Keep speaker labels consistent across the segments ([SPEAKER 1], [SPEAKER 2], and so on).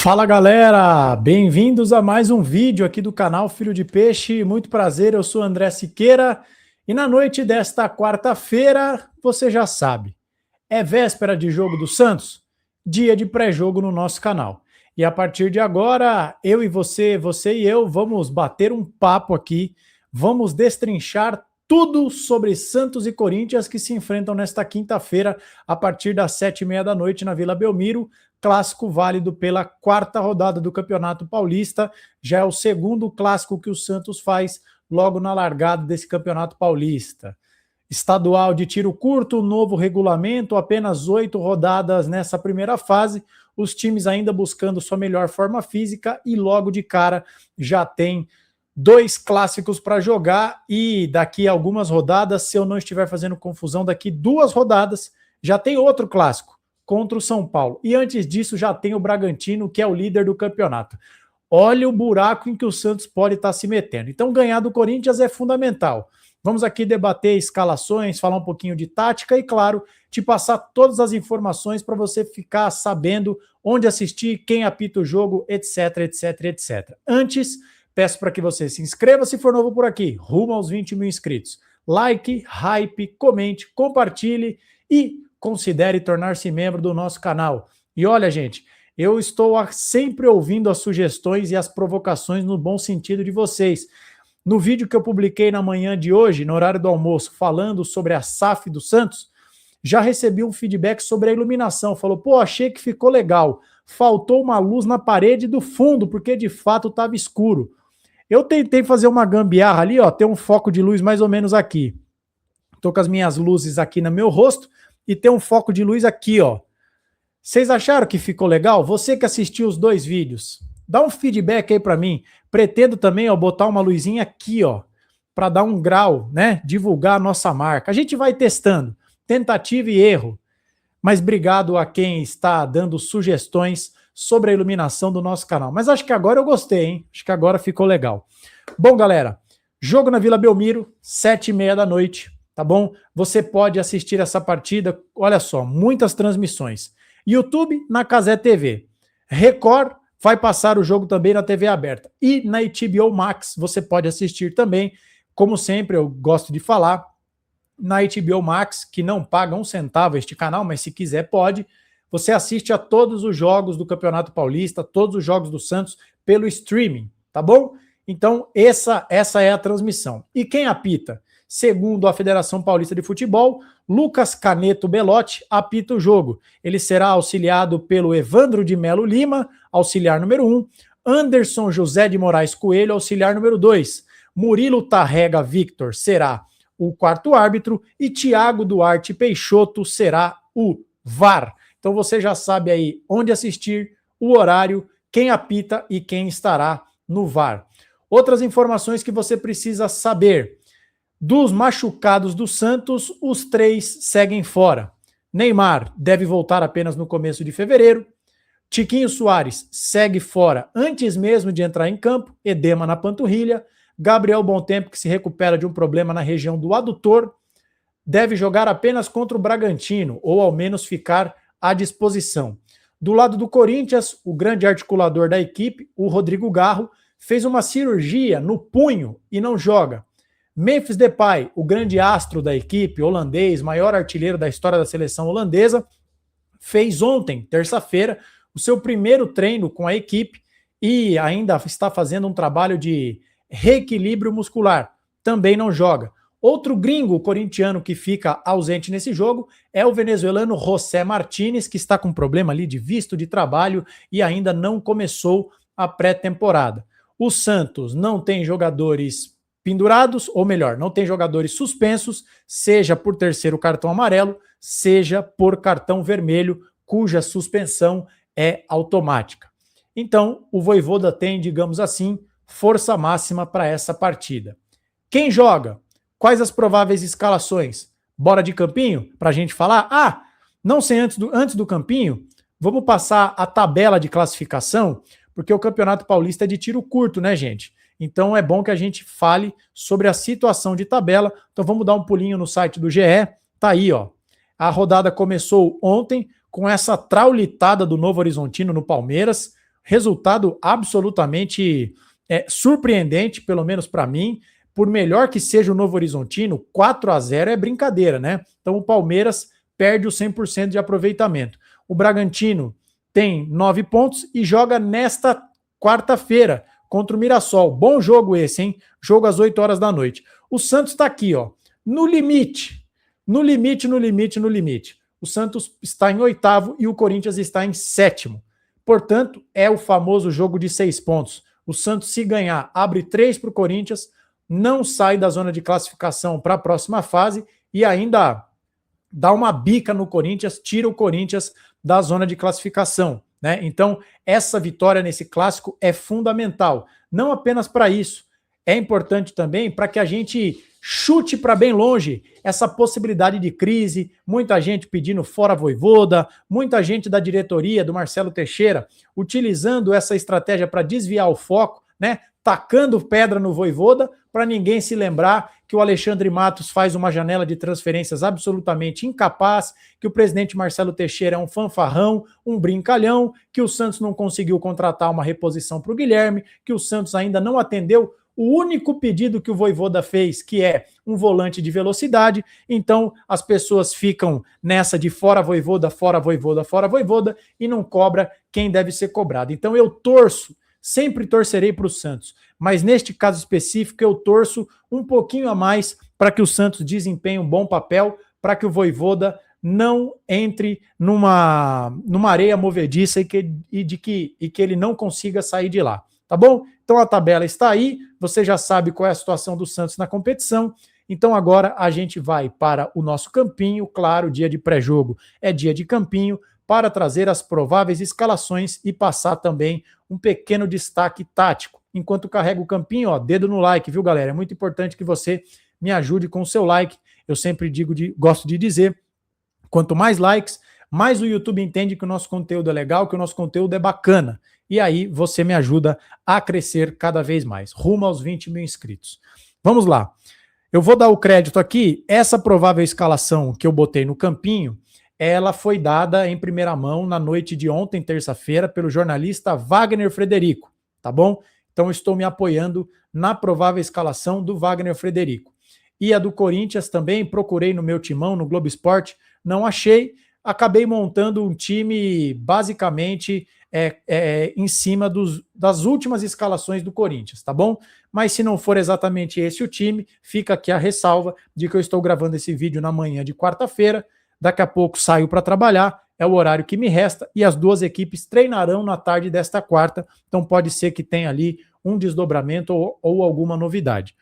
[SPEAKER 1] Fala galera, bem-vindos a mais um vídeo aqui do canal Filho de Peixe. Muito prazer, eu sou André Siqueira e na noite desta quarta-feira, você já sabe, é véspera de jogo do Santos, dia de pré-jogo no nosso canal. E a partir de agora, eu e você e eu, vamos bater um papo aqui, vamos destrinchar tudo sobre Santos e Corinthians que se enfrentam nesta quinta-feira a partir das 7h30 da noite na Vila Belmiro. Clássico válido pela quarta rodada do Campeonato Paulista. Já é o segundo clássico que o Santos faz logo na largada desse Campeonato Paulista. Estadual de tiro curto, novo regulamento, apenas 8 rodadas nessa primeira fase. Os times ainda buscando sua melhor forma física e logo de cara já tem 2 clássicos para jogar e daqui a algumas rodadas, se eu não estiver fazendo confusão, daqui 2 rodadas já tem outro clássico contra o São Paulo. E antes disso já tem o Bragantino, que é o líder do campeonato. Olha o buraco em que o Santos pode estar se metendo. Então ganhar do Corinthians é fundamental. Vamos aqui debater escalações, falar um pouquinho de tática e, claro, te passar todas as informações para você ficar sabendo onde assistir, quem apita o jogo, etc, etc, etc. Antes, peço para que você se inscreva se for novo por aqui, rumo aos 20 mil inscritos. Like, hype, comente, compartilhe e considere tornar-se membro do nosso canal. E olha, gente, eu estou sempre ouvindo as sugestões e as provocações no bom sentido de vocês. No vídeo que eu publiquei na manhã de hoje, no horário do almoço, falando sobre a SAF do Santos, já recebi um feedback sobre a iluminação. Falou, pô, achei que ficou legal. Faltou uma luz na parede do fundo, porque de fato estava escuro. Eu tentei fazer uma gambiarra ali, ó, tem um foco de luz mais ou menos aqui. Estou com as minhas luzes aqui no meu rosto e tem um foco de luz aqui, ó. Vocês acharam que ficou legal? Você que assistiu os 2 vídeos, dá um feedback aí para mim. Pretendo também, ó, botar uma luzinha aqui, ó, para dar um grau, né? Divulgar a nossa marca. A gente vai testando, tentativa e erro. Mas obrigado a quem está dando sugestões sobre a iluminação do nosso canal. Mas acho que agora eu gostei, hein? Acho que agora ficou legal. Bom, galera, jogo na Vila Belmiro, 7h30 da noite, tá bom? Você pode assistir essa partida, olha só, muitas transmissões. YouTube na Cazé TV. Record vai passar o jogo também na TV aberta. E na HBO Max você pode assistir também, como sempre eu gosto de falar, na HBO Max, que não paga 1 centavo este canal, mas se quiser pode. Você assiste a todos os jogos do Campeonato Paulista, todos os jogos do Santos pelo streaming, tá bom? Então essa é a transmissão. E quem apita? Segundo a Federação Paulista de Futebol, Lucas Caneto Belotti apita o jogo. Ele será auxiliado pelo Evandro de Melo Lima, auxiliar número 1, Anderson José de Moraes Coelho, auxiliar número 2, Murilo Tarrega Victor será o 4º árbitro e Thiago Duarte Peixoto será o VAR. Então você já sabe aí onde assistir, o horário, quem apita e quem estará no VAR. Outras informações que você precisa saber. Dos machucados do Santos, os 3 seguem fora. Neymar deve voltar apenas no começo de fevereiro. Tiquinho Soares segue fora antes mesmo de entrar em campo, edema na panturrilha. Gabriel Bontempo, que se recupera de um problema na região do adutor, deve jogar apenas contra o Bragantino, ou ao menos ficar à disposição. Do lado do Corinthians, o grande articulador da equipe, o Rodrigo Garro, fez uma cirurgia no punho e não joga. Memphis Depay, o grande astro da equipe, holandês, maior artilheiro da história da seleção holandesa, fez ontem, terça-feira, o seu primeiro treino com a equipe e ainda está fazendo um trabalho de reequilíbrio muscular. Também não joga. Outro gringo corintiano que fica ausente nesse jogo é o venezuelano José Martínez, que está com problema ali de visto de trabalho e ainda não começou a pré-temporada. O Santos não tem jogadores pendurados, ou melhor, não tem jogadores suspensos, seja por terceiro cartão amarelo, seja por cartão vermelho, cuja suspensão é automática. Então, o Vojvoda tem, digamos assim, força máxima para essa partida. Quem joga? Quais as prováveis escalações? Bora de campinho para a gente falar? Ah, não sei antes do campinho, vamos passar a tabela de classificação, porque o Campeonato Paulista é de tiro curto, né, gente? Então é bom que a gente fale sobre a situação de tabela. Então vamos dar um pulinho no site do GE. Tá aí, ó. A rodada começou ontem com essa traulitada do Novo Horizontino no Palmeiras. resultado absolutamente surpreendente, pelo menos para mim. Por melhor que seja o Novo Horizontino, 4-0 é brincadeira, né? Então o Palmeiras perde o 100% de aproveitamento. O Bragantino tem 9 pontos e joga nesta quarta-feira contra o Mirassol. Bom jogo esse, hein? Jogo às 8 horas da noite. O Santos está aqui, ó, no limite. No limite, no limite, no limite. O Santos está em 8º e o Corinthians está em 7º. Portanto, é o famoso jogo de 6 pontos. O Santos, se ganhar, abre 3 para o Corinthians, não sai da zona de classificação para a próxima fase e ainda dá uma bica no Corinthians, tira o Corinthians da zona de classificação, né? Então, essa vitória nesse clássico é fundamental. Não apenas para isso, é importante também para que a gente chute para bem longe essa possibilidade de crise, muita gente pedindo fora Vojvoda, muita gente da diretoria do Marcelo Teixeira utilizando essa estratégia para desviar o foco, né? Tacando pedra no Vojvoda para ninguém se lembrar que o Alexandre Matos faz uma janela de transferências absolutamente incapaz, que o presidente Marcelo Teixeira é um fanfarrão, um brincalhão, que o Santos não conseguiu contratar uma reposição para o Guilherme, que o Santos ainda não atendeu o único pedido que o Vojvoda fez, que é um volante de velocidade. Então as pessoas ficam nessa de fora Vojvoda, fora Vojvoda, fora Vojvoda e não cobra quem deve ser cobrado. Então eu torço, sempre torcerei para o Santos, mas neste caso específico eu torço um pouquinho a mais para que o Santos desempenhe um bom papel, para que o Vojvoda não entre numa areia movediça e que ele não consiga sair de lá, tá bom? Então a tabela está aí, você já sabe qual é a situação do Santos na competição. Então agora a gente vai para o nosso campinho, claro, dia de pré-jogo é dia de campinho, para trazer as prováveis escalações e passar também um pequeno destaque tático. Enquanto carrega o campinho, ó, dedo no like, viu, galera? É muito importante que você me ajude com o seu like. Eu sempre gosto de dizer, quanto mais likes, mais o YouTube entende que o nosso conteúdo é legal, que o nosso conteúdo é bacana. E aí você me ajuda a crescer cada vez mais, rumo aos 20 mil inscritos. Vamos lá. Eu vou dar o crédito aqui. Essa provável escalação que eu botei no campinho, ela foi dada em primeira mão na noite de ontem, terça-feira, pelo jornalista Wagner Frederico, tá bom? Então estou me apoiando na provável escalação do Wagner Frederico. E a do Corinthians também, procurei no meu timão, no Globo Esporte, não achei, acabei montando um time basicamente em cima das últimas escalações do Corinthians, tá bom? Mas se não for exatamente esse o time, fica aqui a ressalva de que eu estou gravando esse vídeo na manhã de quarta-feira, daqui a pouco saio para trabalhar, é o horário que me resta, e as duas equipes treinarão na tarde desta quarta, então pode ser que tenha ali um desdobramento ou alguma novidade.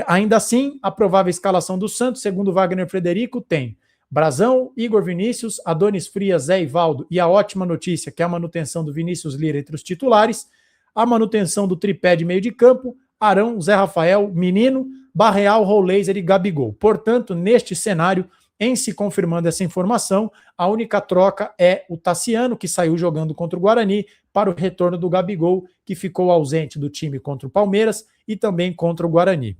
[SPEAKER 1] Ainda assim, a provável escalação do Santos, segundo Wagner Frederico, tem Brazão, Igor Vinícius, Adonis Frias, Zé Ivaldo, e a ótima notícia que é a manutenção do Vinícius Lira entre os titulares, a manutenção do tripé de meio de campo, Arão, Zé Rafael, Menino, Barreal, Roleiser e Gabigol. Portanto, neste cenário, em se confirmando essa informação, a única troca é o Tassiano, que saiu jogando contra o Guarani, para o retorno do Gabigol, que ficou ausente do time contra o Palmeiras e também contra o Guarani.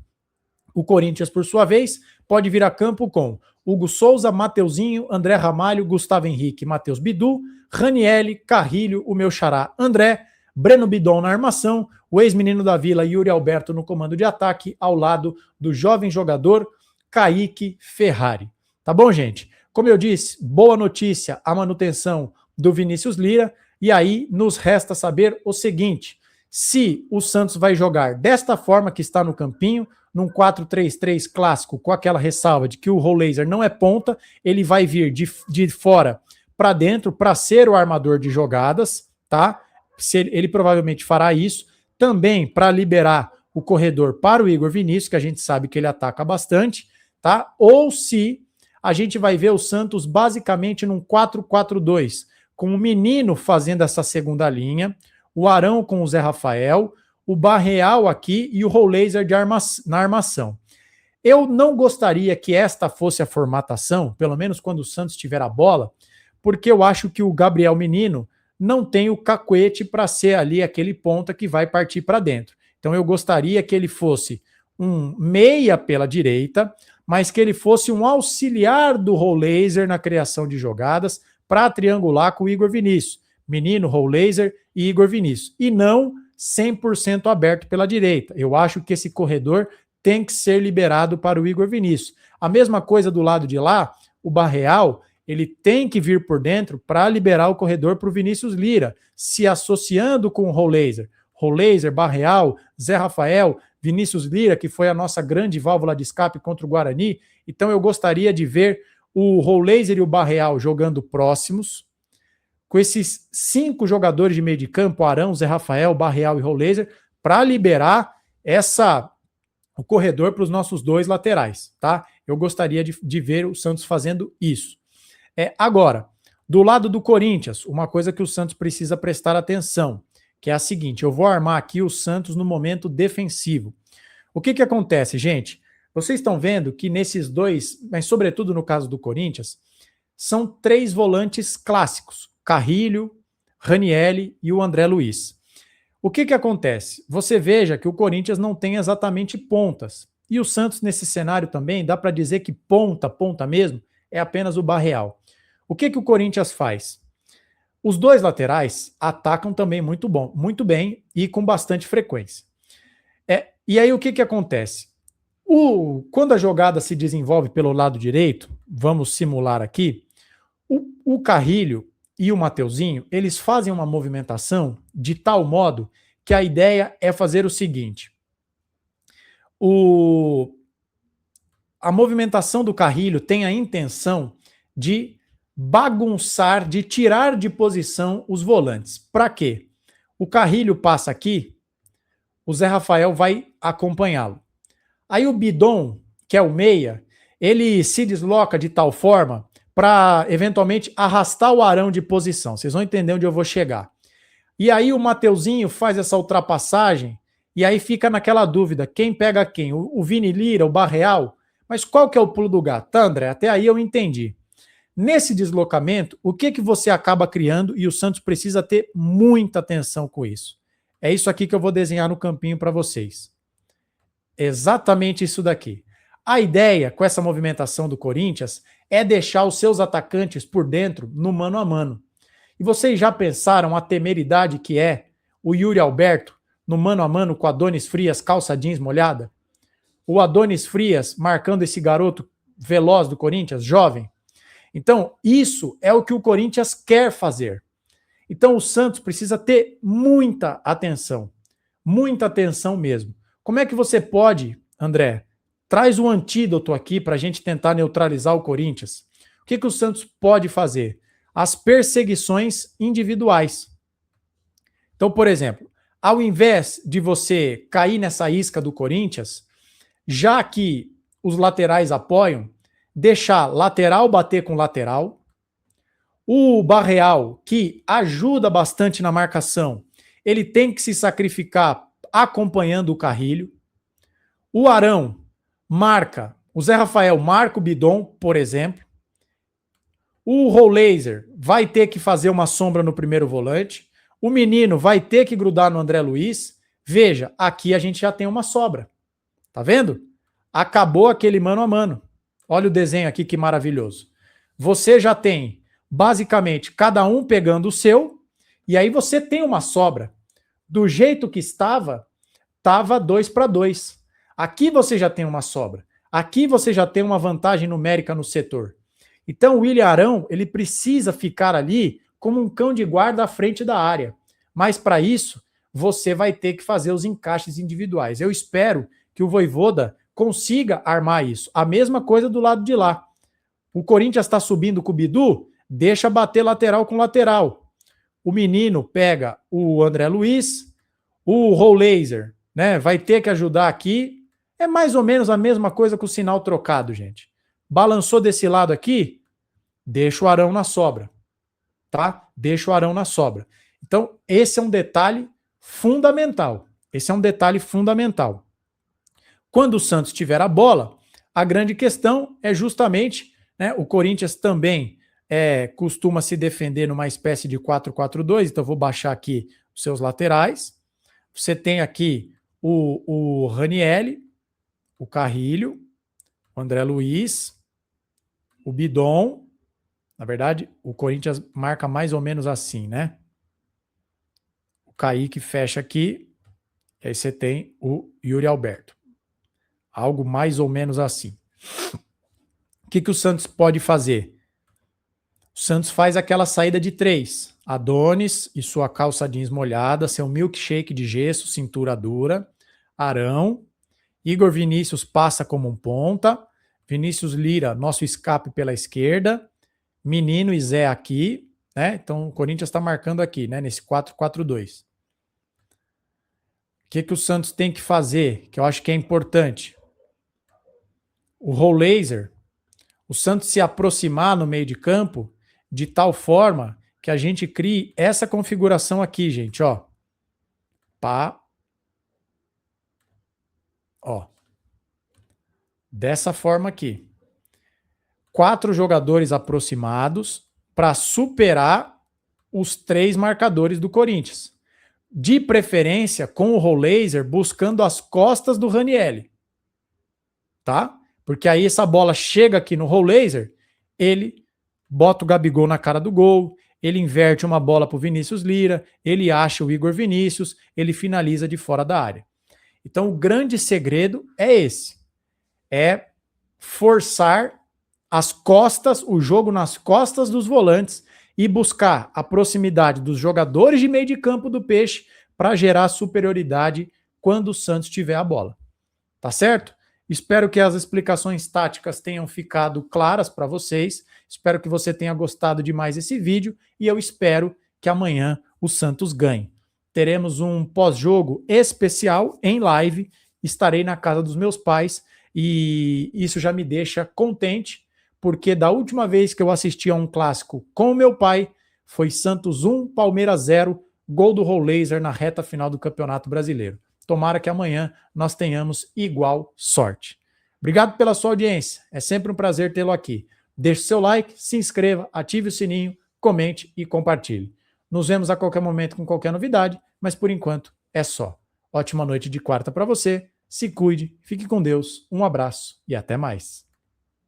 [SPEAKER 1] O Corinthians, por sua vez, pode vir a campo com Hugo Souza, Mateuzinho, André Ramalho, Gustavo Henrique, Matheus Bidu, Ranielli, Carrilho, o meu xará André, Breno Bidon na armação, o ex-menino da Vila Yuri Alberto no comando de ataque, ao lado do jovem jogador Kaique Ferrari. Tá bom, gente? Como eu disse, boa notícia a manutenção do Vinícius Lira, e aí nos resta saber o seguinte: se o Santos vai jogar desta forma que está no campinho, num 4-3-3 clássico, com aquela ressalva de que o Roleiser não é ponta, ele vai vir de fora para dentro para ser o armador de jogadas, tá? Ele provavelmente fará isso, também para liberar o corredor para o Igor Vinícius, que a gente sabe que ele ataca bastante, tá? Ou se a gente vai ver o Santos basicamente num 4-4-2, com o Menino fazendo essa segunda linha, o Arão com o Zé Rafael, o Barreal aqui e o Roleiser na armação. Eu não gostaria que esta fosse a formatação, pelo menos quando o Santos tiver a bola, porque eu acho que o Gabriel Menino não tem o cacuete para ser ali aquele ponta que vai partir para dentro. Então eu gostaria que ele fosse um meia pela direita, mas que ele fosse um auxiliar do Roleiser na criação de jogadas para triangular com o Igor Vinícius. Menino, Rollaser e Igor Vinícius. E não 100% aberto pela direita. Eu acho que esse corredor tem que ser liberado para o Igor Vinícius. A mesma coisa do lado de lá, o Barreal, ele tem que vir por dentro para liberar o corredor para o Vinícius Lira, se associando com o Rollaser. Rollaser, Barreal, Zé Rafael, Vinícius Lira, que foi a nossa grande válvula de escape contra o Guarani. Então eu gostaria de ver o Rollaser e o Barreal jogando próximos, com esses 5 jogadores de meio de campo, Arão, Zé Rafael, Barreal e Rollaser, para liberar o corredor para os nossos 2 laterais, tá? Eu gostaria de ver o Santos fazendo isso. Agora, do lado do Corinthians, uma coisa que o Santos precisa prestar atenção, que é a seguinte: eu vou armar aqui o Santos no momento defensivo. O que acontece, gente? Vocês estão vendo que nesses 2, mas sobretudo no caso do Corinthians, são 3 volantes clássicos: Carrilho, Ranielli e o André Luiz. O que acontece? Você veja que o Corinthians não tem exatamente pontas. E o Santos, nesse cenário também, dá para dizer que ponta mesmo, é apenas o Barreal. O que o Corinthians faz? Os 2 laterais atacam também muito bem e com bastante frequência. E aí o que acontece? Quando a jogada se desenvolve pelo lado direito, vamos simular aqui, o Carrilho e o Mateuzinho, eles fazem uma movimentação de tal modo que a ideia é fazer o seguinte: a movimentação do Carrilho tem a intenção de bagunçar, de tirar de posição os volantes. Para quê? O Carrilho passa aqui, o Zé Rafael vai acompanhá-lo. Aí o Bidon, que é o meia, ele se desloca de tal forma para eventualmente arrastar o Arão de posição. Vocês vão entender onde eu vou chegar. E aí o Mateuzinho faz essa ultrapassagem e aí fica naquela dúvida, quem pega quem? O Vini Lira, o Barreal? Mas qual que é o pulo do gato? Tá, André, até aí eu entendi. Nesse deslocamento, o que você acaba criando, e o Santos precisa ter muita atenção com isso. É isso aqui que eu vou desenhar no campinho para vocês. Exatamente isso daqui. A ideia com essa movimentação do Corinthians é deixar os seus atacantes por dentro no mano a mano. E vocês já pensaram a temeridade que é o Yuri Alberto no mano a mano com Adonis Frias, calça jeans molhada? O Adonis Frias marcando esse garoto veloz do Corinthians, jovem. Então, isso é o que o Corinthians quer fazer. Então, o Santos precisa ter muita atenção mesmo. Como é que você pode, André, traz um antídoto aqui para a gente tentar neutralizar o Corinthians? O que o Santos pode fazer? As perseguições individuais. Então, por exemplo, ao invés de você cair nessa isca do Corinthians, já que os laterais apoiam, deixar lateral bater com lateral. O Barreal, que ajuda bastante na marcação, ele tem que se sacrificar acompanhando o Carrilho. O Arão marca, o Zé Rafael marca o Bidon, por exemplo. O Rollaser vai ter que fazer uma sombra no primeiro volante. O menino vai ter que grudar no André Luiz. Veja, aqui a gente já tem uma sobra. Tá vendo? Acabou aquele mano a mano. Olha o desenho aqui, que maravilhoso. Você já tem, basicamente, cada um pegando o seu, e aí você tem uma sobra. Do jeito que estava 2-2. Aqui você já tem uma sobra. Aqui você já tem uma vantagem numérica no setor. Então o William Arão, ele precisa ficar ali como um cão de guarda à frente da área. Mas para isso, você vai ter que fazer os encaixes individuais. Eu espero que o Vojvoda consiga armar isso. A mesma coisa do lado de lá. O Corinthians está subindo com o Bidu, deixa bater lateral com lateral. O menino pega o André Luiz, o Rollaser, né, vai ter que ajudar aqui. É mais ou menos a mesma coisa com o sinal trocado, gente. Balançou desse lado aqui, deixa o Arão na sobra. Tá? Deixa o Arão na sobra. Então, esse é um detalhe fundamental. Quando o Santos tiver a bola, a grande questão é justamente, né, o Corinthians também costuma se defender numa espécie de 4-4-2, então eu vou baixar aqui os seus laterais. Você tem aqui o Ranielli, o Carrilho, o André Luiz, o Bidon. Na verdade, o Corinthians marca mais ou menos assim, né? Kaique fecha aqui, e aí você tem o Yuri Alberto. Algo mais ou menos assim. O que o Santos pode fazer? O Santos faz aquela saída de 3. Adonis e sua calça jeans molhada, seu milkshake de gesso, cintura dura. Arão. Igor Vinícius passa como um ponta. Vinícius Lira, nosso escape pela esquerda. Menino e Zé aqui. Né? Então o Corinthians está marcando aqui, né? Nesse 4-4-2. O que o Santos tem que fazer, que eu acho que é importante? O Rollaser, o Santos se aproximar no meio de campo de tal forma que a gente crie essa configuração aqui, gente, ó. Pá. Ó. Dessa forma aqui. 4 jogadores aproximados para superar os 3 marcadores do Corinthians. De preferência com o Rollaser buscando as costas do Ranieri. Tá? Porque aí essa bola chega aqui no Rollaser, ele bota o Gabigol na cara do gol, ele inverte uma bola para o Vinícius Lira, ele acha o Igor Vinícius, ele finaliza de fora da área. Então o grande segredo é esse. É forçar as costas, o jogo nas costas dos volantes e buscar a proximidade dos jogadores de meio de campo do Peixe para gerar superioridade quando o Santos tiver a bola. Tá certo? Espero que as explicações táticas tenham ficado claras para vocês. Espero que você tenha gostado de mais esse vídeo e eu espero que amanhã o Santos ganhe. Teremos um pós-jogo especial em live. Estarei na casa dos meus pais e isso já me deixa contente, porque da última vez que eu assisti a um clássico com o meu pai, foi Santos 1, Palmeiras 0, gol do Rollaser na reta final do Campeonato Brasileiro. Tomara que amanhã nós tenhamos igual sorte. Obrigado pela sua audiência, é sempre um prazer tê-lo aqui. Deixe seu like, se inscreva, ative o sininho, comente e compartilhe. Nos vemos a qualquer momento com qualquer novidade, mas por enquanto é só. Ótima noite de quarta para você, se cuide, fique com Deus, um abraço e até mais.